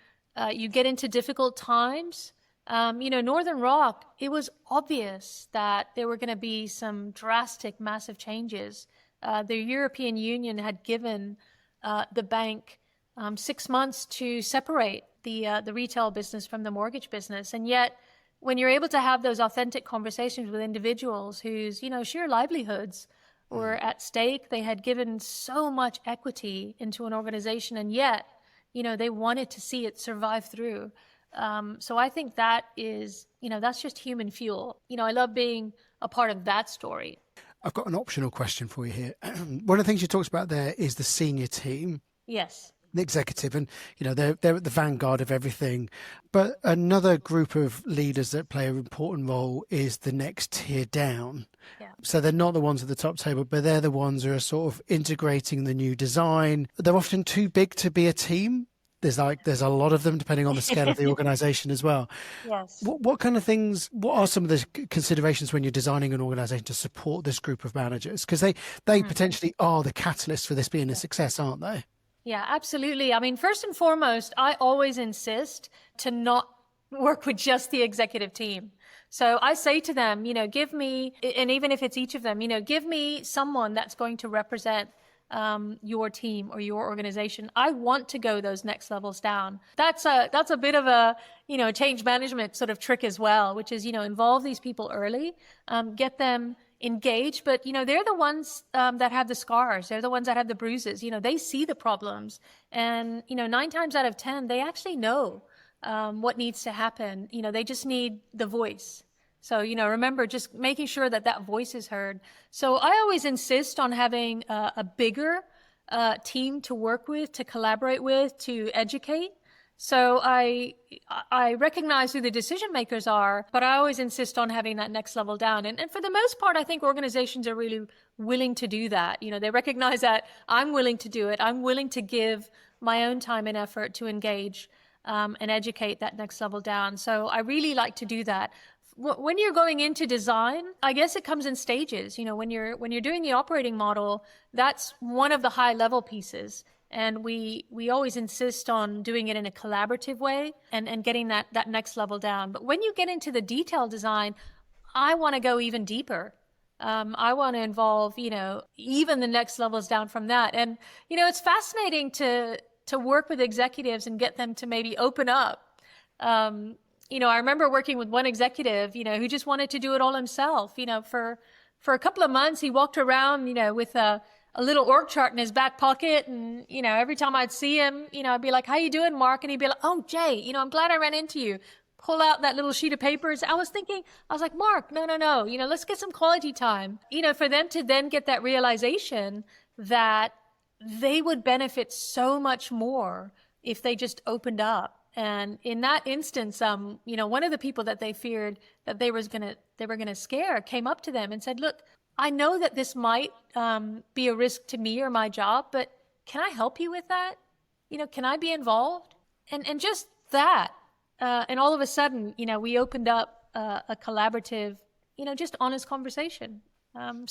you get into difficult times. Northern Rock, it was obvious that there were going to be some drastic, massive changes. The European Union had given the bank 6 months to separate the retail business from the mortgage business. And yet, when you're able to have those authentic conversations with individuals whose, sheer livelihoods were at stake, they had given so much equity into an organization, and yet, they wanted to see it survive through. So I think that is, that's just human fuel. I love being a part of that story. I've got an optional question for you here. One of the things you talked about there is the senior team. Yes. The executive, and they're at the vanguard of everything. But another group of leaders that play an important role is the next tier down. Yeah. So they're not the ones at the top table, but they're the ones who are sort of integrating the new design. They're often too big to be a team. There's a lot of them depending on the scale of the organization as well. Yes. What kind of things, what are some of the considerations when you're designing an organization to support this group of managers? Because they potentially are the catalyst for this being a success, aren't they? Yeah, absolutely. I mean, first and foremost, I always insist to not work with just the executive team. So I say to them, give me, and even if it's each of them, give me someone that's going to represent your team or your organization. I want to go those next levels down. That's a bit of a, change management sort of trick as well, which is, involve these people early, get them engaged, but, they're the ones that have the scars. They're the ones that have the bruises. They see the problems, and, 9 times out of 10, they actually know what needs to happen. They just need the voice. So, remember, just making sure that voice is heard. So I always insist on having a bigger team to work with, to collaborate with, to educate. So I recognize who the decision makers are, but I always insist on having that next level down. And for the most part, I think organizations are really willing to do that. They recognize that I'm willing to do it. I'm willing to give my own time and effort to engage and educate that next level down. So I really like to do that. When you're going into design, I guess it comes in stages. When you're doing the operating model, that's one of the high level pieces. And we always insist on doing it in a collaborative way and getting that next level down. But when you get into the detailed design, I want to go even deeper. I want to involve, even the next levels down from that. And, it's fascinating to work with executives and get them to maybe open up. I remember working with one executive, who just wanted to do it all himself. For a couple of months, he walked around, with a a little org chart in his back pocket. And, every time I'd see him, I'd be like, how you doing, Mark? And he'd be like, oh, Jay, I'm glad I ran into you. Pull out that little sheet of papers. I was like, Mark, no. Let's get some quality time. For them to then get that realization that they would benefit so much more if they just opened up. And in that instance, one of the people that they feared that they were going to scare came up to them and said, look, I know that this might be a risk to me or my job, but can I help you with that? Can I be involved? And just that. And all of a sudden, we opened up a collaborative, just honest conversation. I'm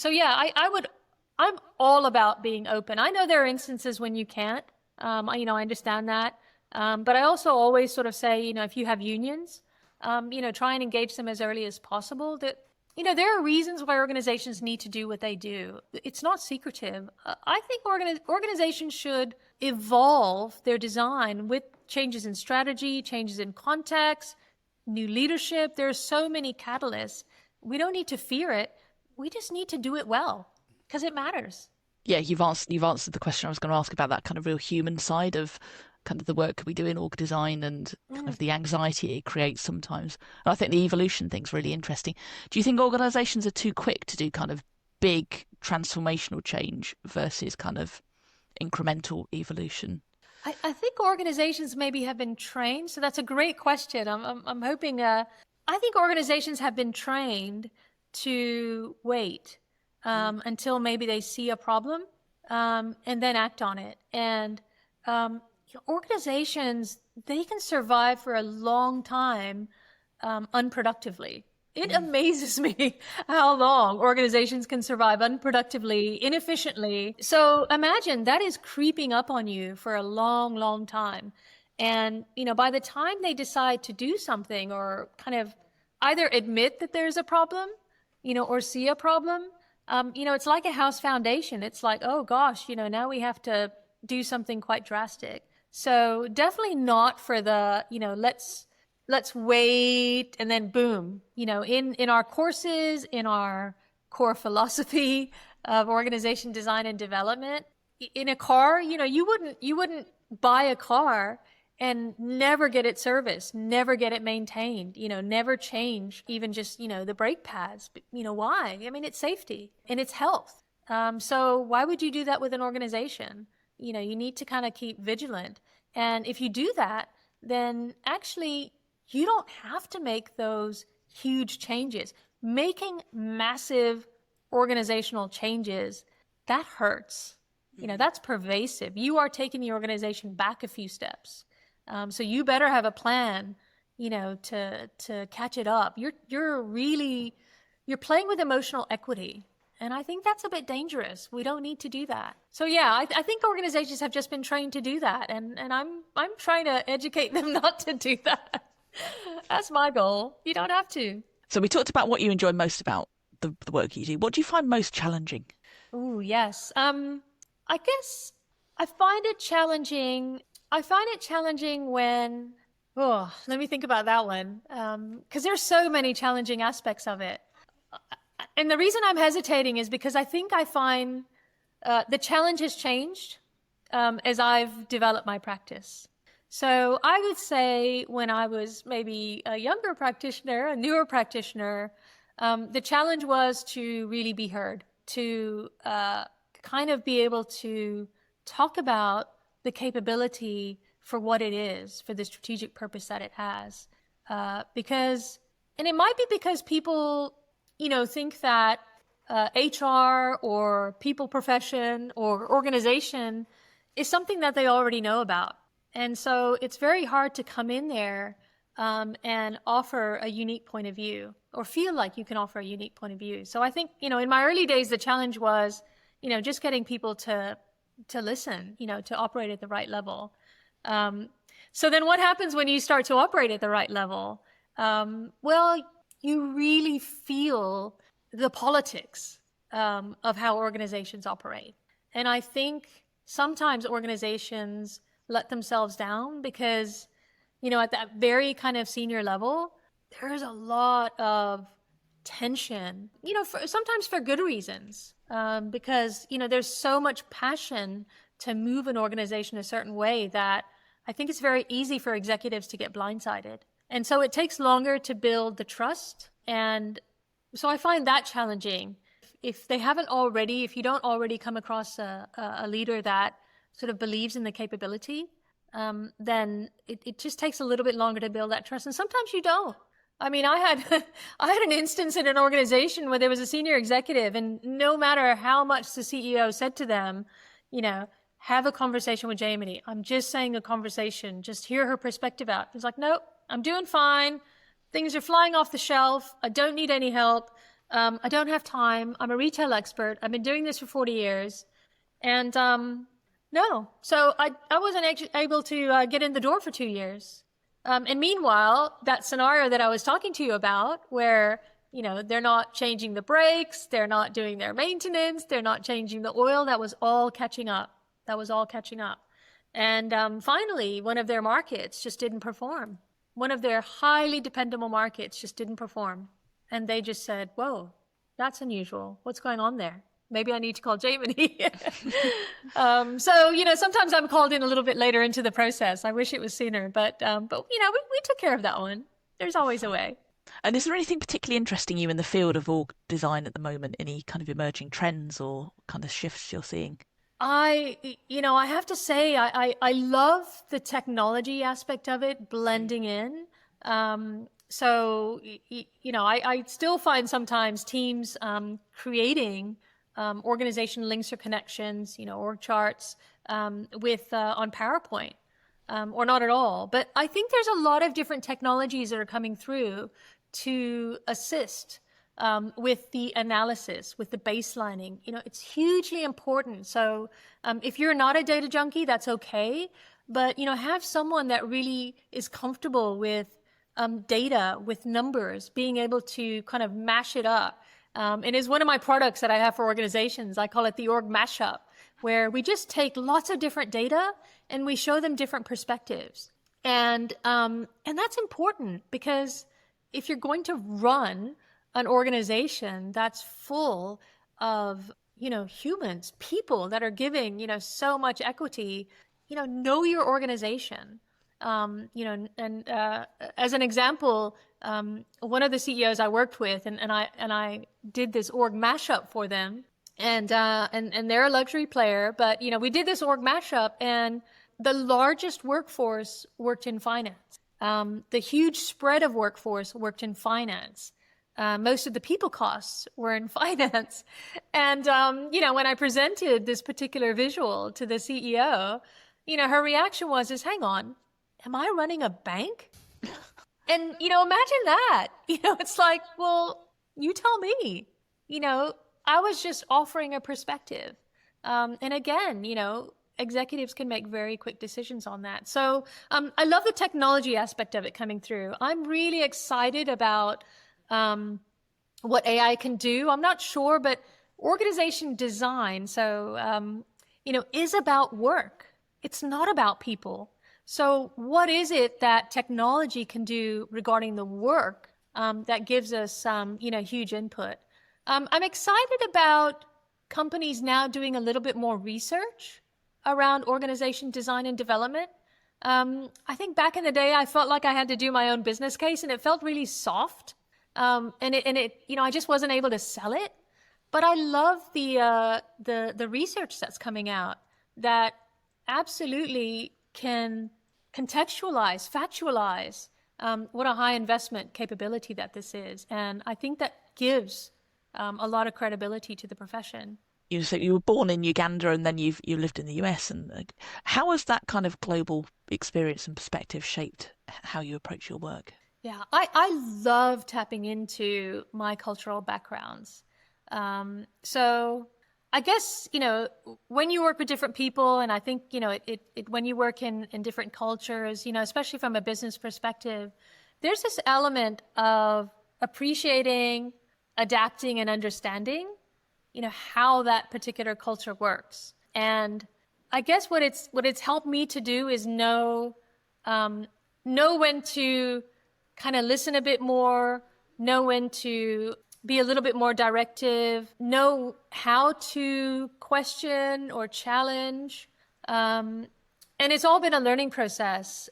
all about being open. I know there are instances when you can't. I understand that. But I also always sort of say, if you have unions, try and engage them as early as possible. That, there are reasons why organizations need to do what they do. It's not secretive. I think organizations should evolve their design with changes in strategy, changes in context, new leadership. There are so many catalysts. We don't need to fear it. We just need to do it well because it matters. Yeah, you've answered the question I was going to ask about that kind of real human side of kind of the work we do in org design and kind of the anxiety it creates sometimes. And I think the evolution thing's really interesting. Do you think organizations are too quick to do kind of big transformational change versus kind of incremental evolution? I think organizations maybe have been trained. So that's a great question. I'm hoping, I think organizations have been trained to wait until maybe they see a problem and then act on it. And organizations, they can survive for a long time unproductively. It amazes me how long organizations can survive unproductively, inefficiently. So imagine that is creeping up on you for a long, long time. And, by the time they decide to do something or kind of either admit that there's a problem, or see a problem, it's like a house foundation. It's like, oh gosh, now we have to do something quite drastic. So definitely not for the, let's wait and then boom. In our courses, in our core philosophy of organization design and development, in a car, you wouldn't buy a car and never get it serviced, never get it maintained, never change even just, the brake pads. But, why? I mean, it's safety and it's health. So why would you do that with an organization? You need to kind of keep vigilant. And if you do that, then actually you don't have to make those huge changes. Making massive organizational changes, that hurts. That's pervasive. You are taking the organization back a few steps. So you better have a plan, to catch it up. You're playing with emotional equity. And I think that's a bit dangerous. We don't need to do that. So yeah, I think organizations have just been trained to do that. And I'm trying to educate them not to do that. That's my goal. You don't have to. So we talked about what you enjoy most about the work you do. What do you find most challenging? Oh, yes. I guess I find it challenging. When, let me think about that one. 'Cause there's so many challenging aspects of it. And the reason I'm hesitating is because I think I find the challenge has changed as I've developed my practice. So I would say when I was maybe a younger practitioner, a newer practitioner, the challenge was to really be heard, to kind of be able to talk about the capability for what it is, for the strategic purpose that it has. And it might be because people think that HR or people profession or organization is something that they already know about. And so it's very hard to come in there and offer a unique point of view or feel like you can offer a unique point of view. So I think, in my early days, the challenge was, just getting people to listen, to operate at the right level. So then what happens when you start to operate at the right level? Well, you really feel the politics of how organizations operate. And I think sometimes organizations let themselves down because, at that very kind of senior level, there is a lot of tension, sometimes for good reasons. because, there's so much passion to move an organization a certain way that I think it's very easy for executives to get blindsided. And so it takes longer to build the trust. And so I find that challenging. If you don't already come across a leader that sort of believes in the capability, then it just takes a little bit longer to build that trust. And sometimes you don't. I mean, I had an instance in an organization where there was a senior executive, and no matter how much the CEO said to them, have a conversation with Jaimini. I'm just saying a conversation. Just hear her perspective out. He's like, nope, I'm doing fine. Things are flying off the shelf. I don't need any help. I don't have time. I'm a retail expert. I've been doing this for 40 years. And no. So I wasn't able to get in the door for 2 years. And meanwhile, that scenario that I was talking to you about, where, they're not changing the brakes, they're not doing their maintenance, they're not changing the oil, that was all catching up. And finally, one of their markets just didn't perform. One of their highly dependable markets just didn't perform. And they just said, whoa, that's unusual. What's going on there? Maybe I need to call Jaimini. So, sometimes I'm called in a little bit later into the process. I wish it was sooner, but we took care of that one. There's always a way. And is there anything particularly interesting you in the field of org design at the moment? Any kind of emerging trends or kind of shifts you're seeing? I have to say, I love the technology aspect of it blending in. So, I still find sometimes teams creating organization links or connections, org charts with on PowerPoint or not at all. But I think there's a lot of different technologies that are coming through to assist with the analysis, with the baselining. It's hugely important. So if you're not a data junkie, that's okay. But, have someone that really is comfortable with data, with numbers, being able to kind of mash it up. It is one of my products that I have for organizations. I call it the org mashup, where we just take lots of different data and we show them different perspectives. And that's important, because if you're going to run an organization that's full of, humans, people that are giving, so much equity, know your organization. And as an example, one of the CEOs I worked with, and I did this org mashup for them, and they're a luxury player, but we did this org mashup, and the largest workforce worked in finance. The huge spread of workforce worked in finance. Most of the people costs were in finance. And, when I presented this particular visual to the CEO, her reaction was, hang on, am I running a bank? And, imagine that. It's like, well, you tell me. I was just offering a perspective. And again, executives can make very quick decisions on that. So I love the technology aspect of it coming through. I'm really excited about what AI can do. I'm not sure, but organization design, so, is about work. It's not about people. So what is it that technology can do regarding the work that gives us, huge input? I'm excited about companies now doing a little bit more research around organization design and development. I think back in the day, I felt like I had to do my own business case, and it felt really soft. And I just wasn't able to sell it. But I love the research that's coming out that absolutely can contextualize, factualize what a high investment capability that this is. And I think that gives a lot of credibility to the profession. You said you were born in Uganda and then you lived in the US. And how has that kind of global experience and perspective shaped how you approach your work? Yeah, I love tapping into my cultural backgrounds. So I guess, when you work with different people, and I think, when you work in different cultures, especially from a business perspective, there's this element of appreciating, adapting, and understanding, how that particular culture works. And I guess what it's helped me to do is know when to kind of listen a bit more, know when to be a little bit more directive, know how to question or challenge. And it's all been a learning process.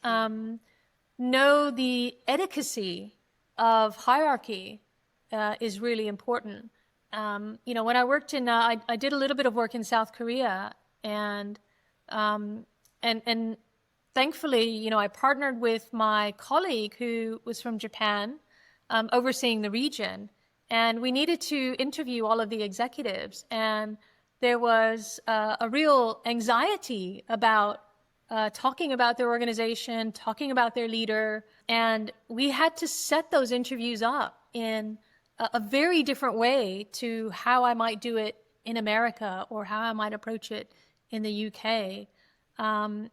Know the etiquette of hierarchy is really important. When I worked I did a little bit of work in South Korea, and thankfully, I partnered with my colleague who was from Japan, overseeing the region. And we needed to interview all of the executives. And there was a real anxiety about talking about their organization, talking about their leader. And we had to set those interviews up in a very different way to how I might do it in America or how I might approach it in the UK. And,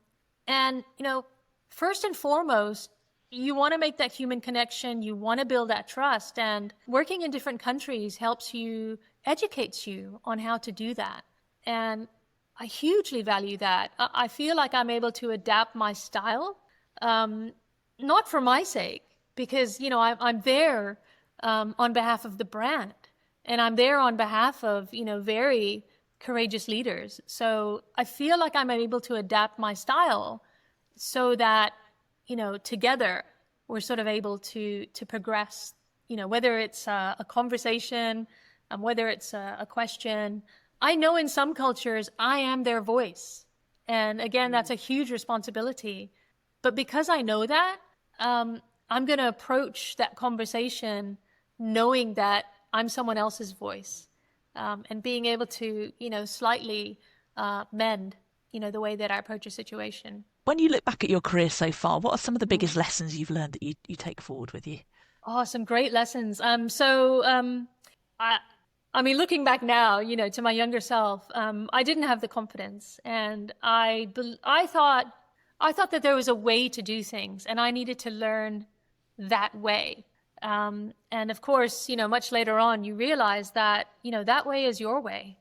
first and foremost, you want to make that human connection. You want to build that trust. And working in different countries educates you on how to do that. And I hugely value that. I feel like I'm able to adapt my style, not for my sake, because, I'm there on behalf of the brand. And I'm there on behalf of, very courageous leaders. So I feel like I'm able to adapt my style so that, together we're sort of able to progress, whether it's a conversation, whether it's a question. I know in some cultures I am their voice. And again, that's a huge responsibility. But because I know that, I'm going to approach that conversation knowing that I'm someone else's voice, and being able to, slightly mend, the way that I approach a situation. When you look back at your career so far, what are some of the biggest lessons you've learned that you take forward with you? Oh, some great lessons. Looking back now, to my younger self, I didn't have the confidence, and I thought that there was a way to do things, and I needed to learn that way. And of course, much later on, you realize that, that way is your way,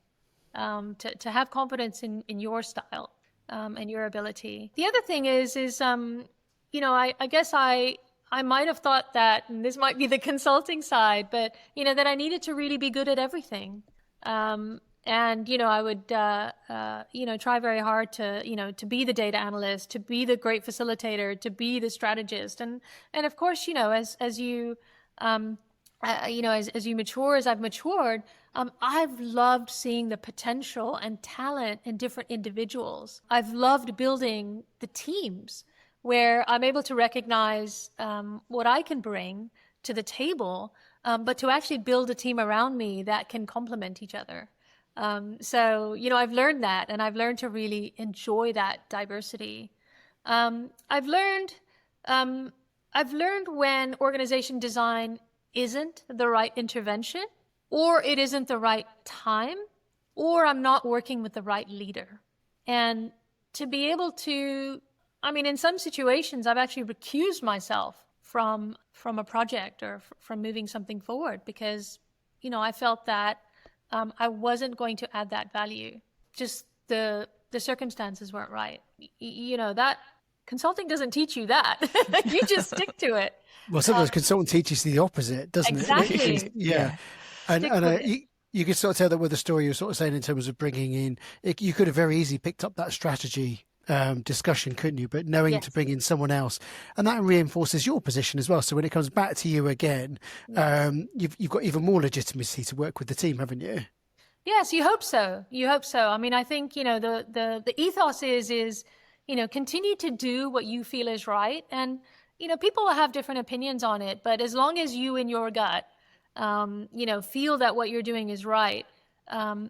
to have confidence in your style, and your ability. The other thing is, I guess I might have thought that, and this might be the consulting side, but, that I needed to really be good at everything. And, I would, try very hard to be the data analyst, to be the great facilitator, to be the strategist. And of course, as you mature, as I've matured, I've loved seeing the potential and talent in different individuals. I've loved building the teams where I'm able to recognize what I can bring to the table, but to actually build a team around me that can complement each other. So, I've learned that, and I've learned to really enjoy that diversity. I've learned when organization design isn't the right intervention, or it isn't the right time, or I'm not working with the right leader. And to be able to, in some situations, I've actually recused myself from a project or from moving something forward because, I felt that I wasn't going to add that value. Just the circumstances weren't right. That consulting doesn't teach you that. You just stick to it. Well, sometimes consulting teaches the opposite, doesn't it? Exactly. Yeah. And you could sort of tell that with the story you're sort of saying in terms of bringing in, you could have very easily picked up that strategy discussion, couldn't you? But knowing to bring in someone else, and that reinforces your position as well. So when it comes back to you again, you've got even more legitimacy to work with the team, haven't you? Yes, you hope so. I think, the ethos is, continue to do what you feel is right. And, people will have different opinions on it, but as long as you in your gut, feel that what you're doing is right,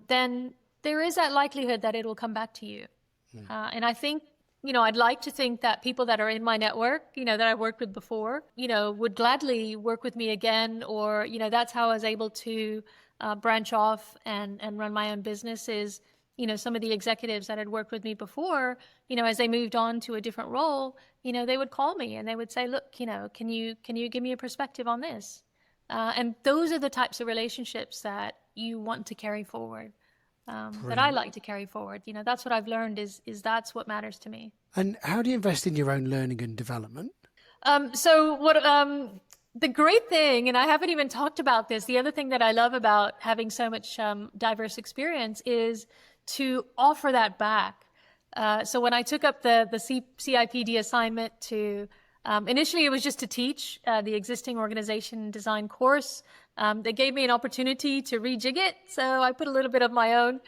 then there is that likelihood that it will come back to you. And I think, I'd like to think that people that are in my network, that I worked with before, would gladly work with me again, or, that's how I was able to branch off and run my own business is, some of the executives that had worked with me before, as they moved on to a different role, they would call me and they would say, look, can you give me a perspective on this? And those are the types of relationships that you want to carry forward. That I like to carry forward. That's what I've learned is that's what matters to me. And how do you invest in your own learning and development? So The great thing, and I haven't even talked about this, the other thing that I love about having so much diverse experience is to offer that back. So when I took up the CIPD assignment to, initially it was just to teach the existing organization design course. They gave me an opportunity to rejig it, so I put a little bit of my own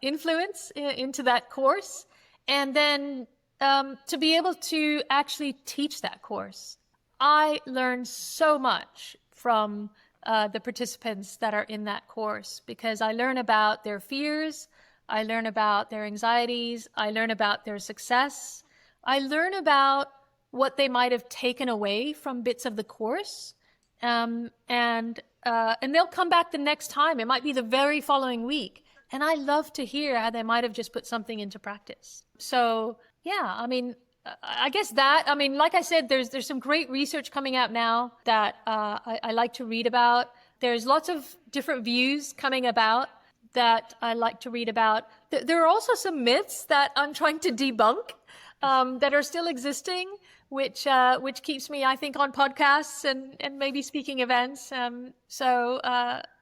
influence into that course. And then to be able to actually teach that course. I learned so much from the participants that are in that course, because I learn about their fears, I learn about their anxieties, I learn about their success, I learn about what they might have taken away from bits of the course, and they'll come back the next time. It might be the very following week, and I love to hear how they might have just put something into practice. So yeah, I mean, I guess like I said, there's some great research coming out now that I like to read about. There's lots of different views coming about that I like to read about. There are also some myths that I'm trying to debunk that are still existing, which keeps me, I think, on podcasts and maybe speaking events. But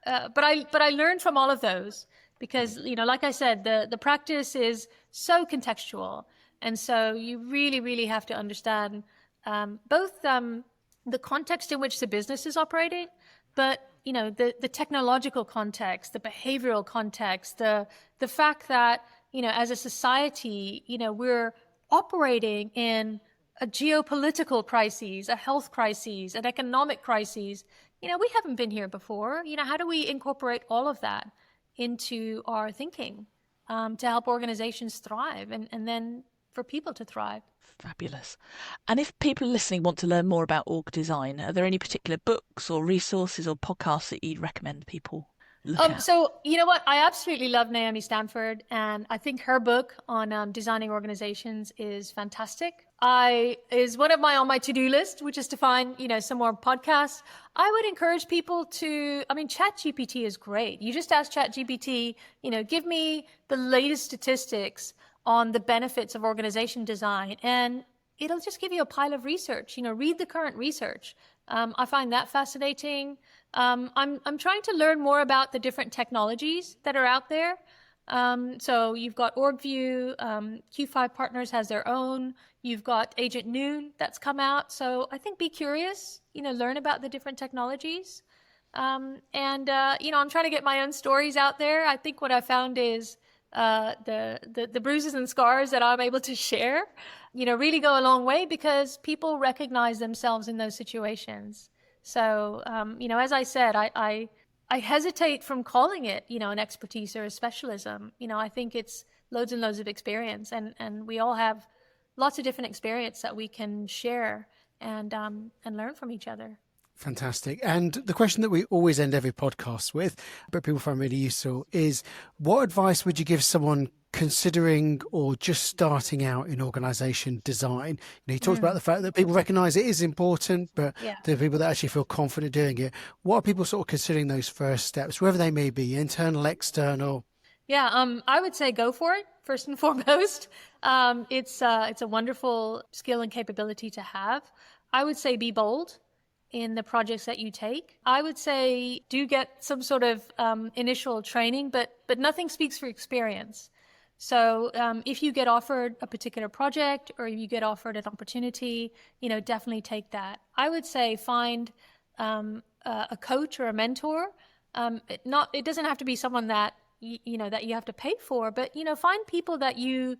I learned from all of those because, like I said, the practice is so contextual. And so you really, really have to understand both the context in which the business is operating, but the technological context, the behavioral context, the fact that as a society, we're operating in a geopolitical crisis, a health crisis, an economic crisis. We haven't been here before. How do we incorporate all of that into our thinking to help organizations thrive and then for people to thrive? Fabulous. And if people listening want to learn more about org design, are there any particular books or resources or podcasts that you'd recommend people look at? So you know what? I absolutely love Naomi Stanford, and I think her book on designing organizations is fantastic. Is one of on my to-do list, which is to find, some more podcasts. I would encourage people ChatGPT is great. You just ask ChatGPT, give me the latest statistics on the benefits of organization design, and it'll just give you a pile of research. Read the current research. I find that fascinating. I'm trying to learn more about the different technologies that are out there. So you've got OrgView, Q5 Partners has their own. You've got Agent Noon that's come out. So I think be curious, learn about the different technologies. I'm trying to get my own stories out there. I think what I found is the bruises and scars that I'm able to share, really go a long way because people recognize themselves in those situations. So, as I said, I hesitate from calling it, an expertise or a specialism. I think it's loads and loads of experience, and we all have lots of different experience that we can share and learn from each other. Fantastic. And the question that we always end every podcast with, but people find really useful, is what advice would you give someone considering or just starting out in organization design? You talked about the fact that people recognize it is important, but there are people that actually feel confident doing it. What are people sort of considering those first steps, wherever they may be, internal, external? Yeah, I would say go for it, first and foremost. It's a wonderful skill and capability to have. I would say be bold in the projects that you take. I would say do get some sort of initial training, but nothing speaks for experience. So if you get offered a particular project or you get offered an opportunity, definitely take that. I would say find a coach or a mentor. It doesn't have to be someone that that you have to pay for, but find people that you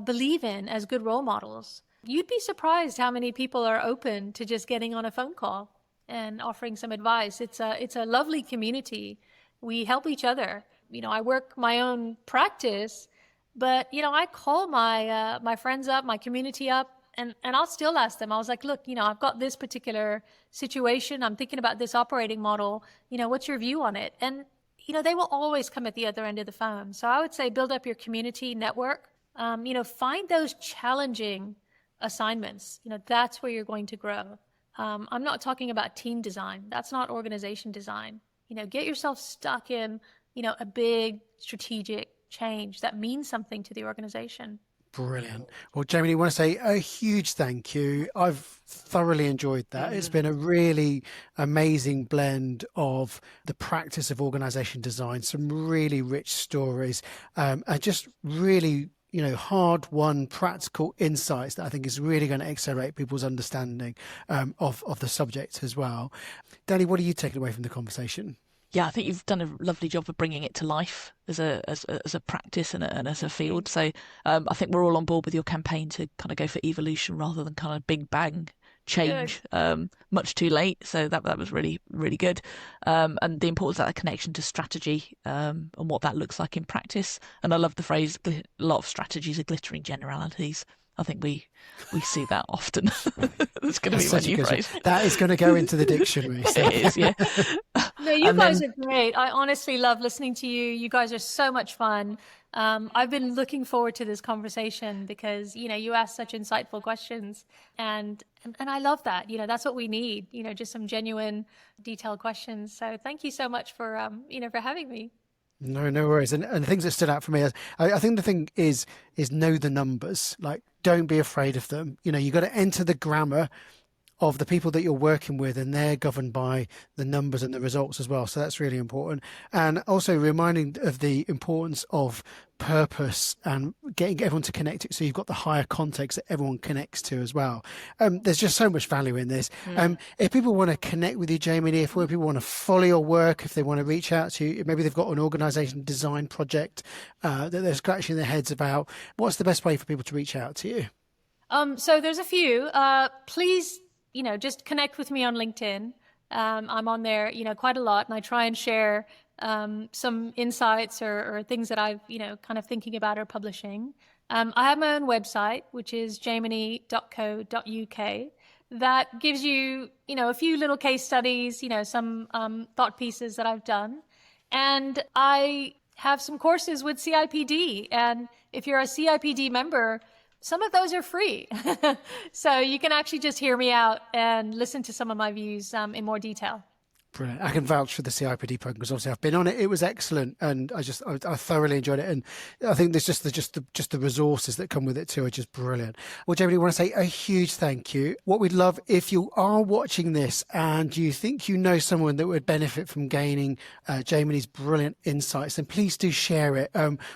believe in as good role models. You'd be surprised how many people are open to just getting on a phone call and offering some advice. It's a lovely community. We help each other. I work my own practice, but I call my friends up, my community up, and I'll still ask them. I was like, look, I've got this particular situation. I'm thinking about this operating model. What's your view on it? And they will always come at the other end of the phone. So I would say build up your community network. Find those challenging assignments. That's where you're going to grow. I'm not talking about team design. That's not organization design. Get yourself stuck in, a big strategic change that means something to the organization. Brilliant. Well, Jaimini, I want to say a huge thank you. I've thoroughly enjoyed that. It's been a really amazing blend of the practice of organisation design, some really rich stories, and just really hard-won practical insights that I think is really going to accelerate people's understanding of the subject as well. Danny, what are you taking away from the conversation? Yeah, I think you've done a lovely job of bringing it to life as a practice and as a field. So I think we're all on board with your campaign to kind of go for evolution rather than kind of big bang change much too late. So that was really, really good. And the importance of that connection to strategy and what that looks like in practice. And I love the phrase, a lot of strategies are glittering generalities. I think we see that often. That's going to be my new phrase. That is going to go into the dictionary. So. It is, yeah. No, you guys are great. I honestly love listening to you. You guys are so much fun. I've been looking forward to this conversation because, you ask such insightful questions and I love that. That's what we need, just some genuine, detailed questions. So thank you so much for having me. No worries. And the things that stood out for me, I think the thing is know the numbers. Like, don't be afraid of them. You've got to enter the grammar of the people that you're working with, and they're governed by the numbers and the results as well. So that's really important. And also reminding of the importance of purpose and getting everyone to connect it. So you've got the higher context that everyone connects to as well. There's just so much value in this. If people want to connect with you, Jaimini, if people want to follow your work, if they want to reach out to you, maybe they've got an organisation design project that they're scratching their heads about, what's the best way for people to reach out to you? So there's a few. Please, just connect with me on LinkedIn. I'm on there, quite a lot, and I try and share some insights or things that I've, kind of thinking about or publishing. I have my own website, which is jaimini.co.uk. That gives you, a few little case studies, some thought pieces that I've done. And I have some courses with CIPD. And if you're a CIPD member, some of those are free. So you can actually just hear me out and listen to some of my views in more detail. Brilliant. I can vouch for the CIPD program because obviously I've been on it. It was excellent, and I thoroughly enjoyed it. And I think there's just the resources that come with it too are just brilliant. Well, Jaimini, I want to say a huge thank you. What we'd love, if you are watching this and you think you know someone that would benefit from gaining Jaimini's brilliant insights, then please do share it.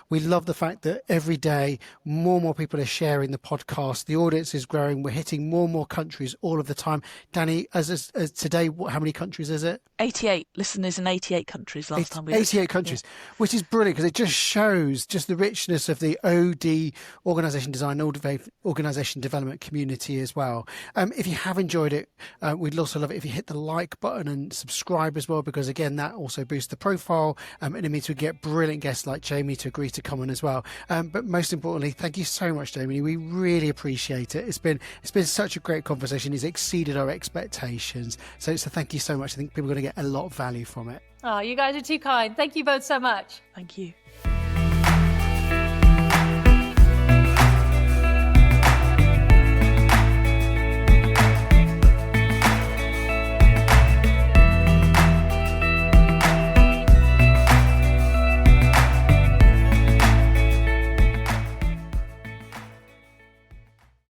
We love the fact that every day more and more people are sharing the podcast. The audience is growing. We're hitting more and more countries all of the time. Danny, as today, how many countries is it? 88 listeners in 88 countries last time we 88 countries, which is brilliant because it just shows just the richness of the OD organisation design, organisation development community as well. If you have enjoyed it, we'd also love it if you hit the like button and subscribe as well, because again, that also boosts the profile and it means we get brilliant guests like Jaimini to agree to come on as well. But most importantly, thank you so much, Jaimini. We really appreciate it. It's been such a great conversation. It's exceeded our expectations. So thank you so much. I think people are going to get a lot of value from it. Oh, you guys are too kind. Thank you both so much. Thank you.